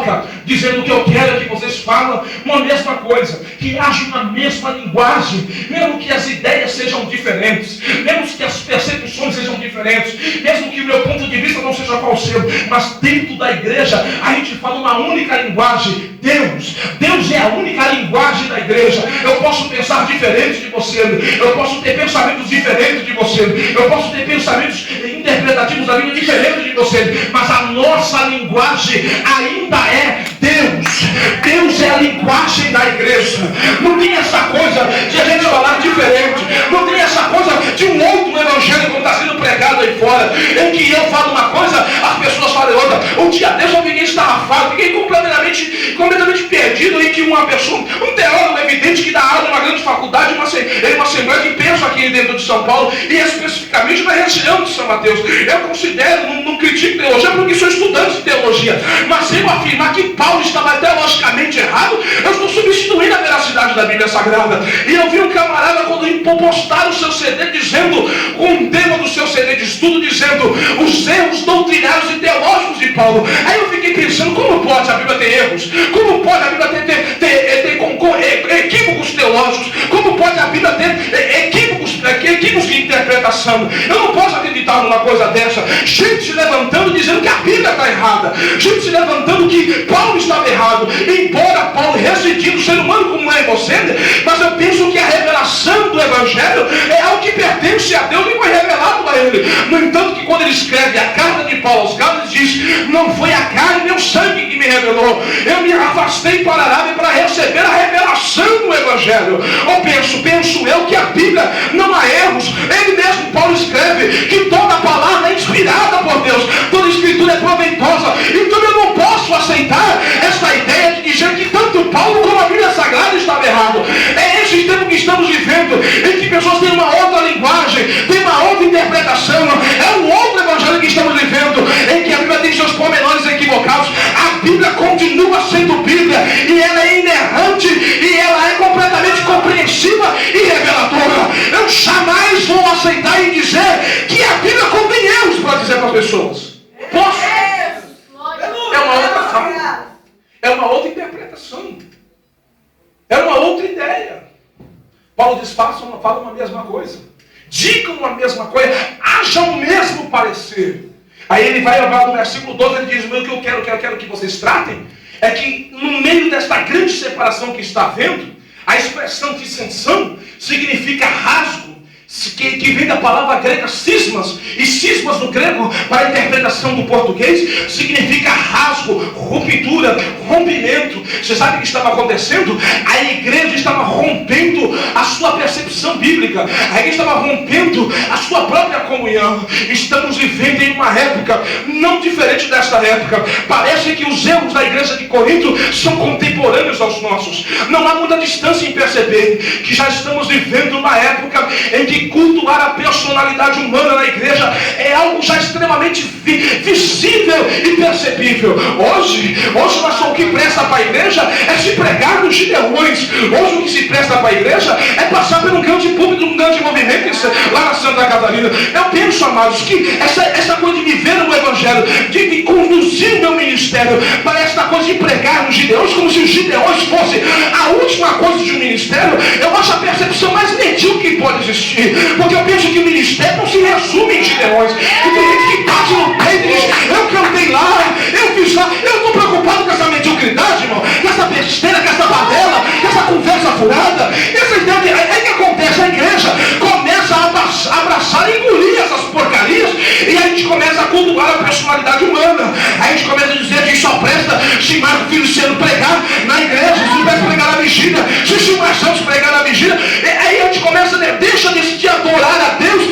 boca, dizendo que eu quero que vocês falam uma mesma coisa, que agem na mesma linguagem, mesmo que as ideias sejam diferentes, mesmo que as percepções sejam diferentes, mesmo que o meu ponto de vista não seja qual o seu, mas dentro da igreja a gente fala uma única linguagem. Deus é a única linguagem da igreja. Eu posso pensar diferente de você, eu posso ter pensamentos diferentes de você, eu posso ter pensamentos interpretativos da Bíblia diferentes de você, mas a nossa linguagem ainda é Deus. Deus é a linguagem da igreja. Não tem essa coisa de a gente falar diferente, não tem essa coisa de um outro evangelho como está sendo pregado aí fora, em que eu falo uma coisa, as pessoas falam outra. Um dia desse eu fiquei estafado, fiquei completamente perdido, em que uma pessoa, um teólogo evidente que dá aula em uma grande faculdade, uma assembleia de peso aqui dentro de São Paulo, e especificamente na região de São Mateus. Eu considero, não critico teologia porque sou estudante de teologia, mas eu afirmar que Paulo estava teologicamente errado, eu estou substituindo a veracidade da Bíblia Sagrada. E eu vi um camarada quando postar o seu CD dizendo, um tema do seu CD de estudo, dizendo os erros doutrinários e teológicos de Paulo. Aí eu fiquei pensando, como pode a Bíblia ter erros? Como pode a Bíblia ter equívocos teológicos? Como pode a Bíblia ter equívocos de interpretação? Eu não posso acreditar numa coisa dessa. Gente se levantando dizendo que a Bíblia está errada, gente se levantando que Paulo estava errado, embora Paulo residindo ser humano como é você, mas eu penso que a revelação do Evangelho é algo que pertence a Deus e foi revelado a ele. No entanto, que quando ele escreve a carta de Paulo aos Gálatas, diz, não foi a carne nem o sangue que me revelou, eu me afastei para a Arábia para receber a revelação do Evangelho. Ou penso eu que a Bíblia não há erros. Ele mesmo, Paulo, escreve que toda palavra é inspirada por Deus, toda escritura é proveitosa. Então eu não posso aceitar essa ideia de dizer que tanto Paulo como a Bíblia Sagrada estava errado. É esse tempo que estamos vivendo, em que pessoas têm uma outra linguagem, têm uma outra interpretação. É um outro evangelho que estamos vivendo, em que a Bíblia tem seus pormenores equivocados. A Bíblia continua sendo Bíblia, e ela é inerrante, e ela é completamente compreensiva e reveladora. Eu jamais vou aceitar e dizer que a Bíblia contém erros para dizer para as pessoas. Posso? É uma outra fala, é uma outra interpretação, é uma outra ideia. Paulo diz, falam uma mesma coisa, digam uma mesma coisa, haja o mesmo parecer. Aí ele vai agora no versículo 12, ele diz, o que eu quero que vocês tratem, é que no meio desta grande separação que está havendo, a expressão dissensão significa rasgo, que vem da palavra grega cismas, e cismas no grego, para a interpretação do português, significa rasgo, ruptura, rompimento. Você sabe o que estava acontecendo? A igreja estava rompendo a sua percepção bíblica, a igreja estava rompendo a sua própria comunhão. Estamos vivendo em uma época não diferente desta época. Parece que os erros da igreja de Corinto são contemporâneos aos nossos. Não há muita distância em perceber que já estamos vivendo uma época em que cultuar a personalidade humana na igreja é algo já extremamente visível e perceptível. Hoje o que presta para a igreja é se pregar nos gideões. Hoje o que se presta para a igreja é passar por um grande público, um grande movimento lá na Santa Catarina. Eu penso, amados, que essa coisa de viver o Evangelho, de conduzir o meu ministério para esta coisa de pregar nos gideões, como se os gideões fosse a última coisa de um ministério, eu acho a percepção mais medíocre que pode existir. Porque eu penso que o ministério não se resume em gideões. E tem gente que bate no peito e diz, eu cantei lá, eu fiz lá. Eu estou preocupado com essa mediocridade, irmão, com essa besteira, com essa badela, com essa conversa furada. Essa ideia, aí que acontece, a igreja começa a abraçar e engolir essas porcarias, e a gente começa a cultuar a personalidade humana. Aí a gente começa a dizer que só presta se Marco Filho sendo pregar na igreja, se não presta pregar na vigília, se Silmar Santos pregar na vigília. Aí a gente começa, deixa de adorar a Deus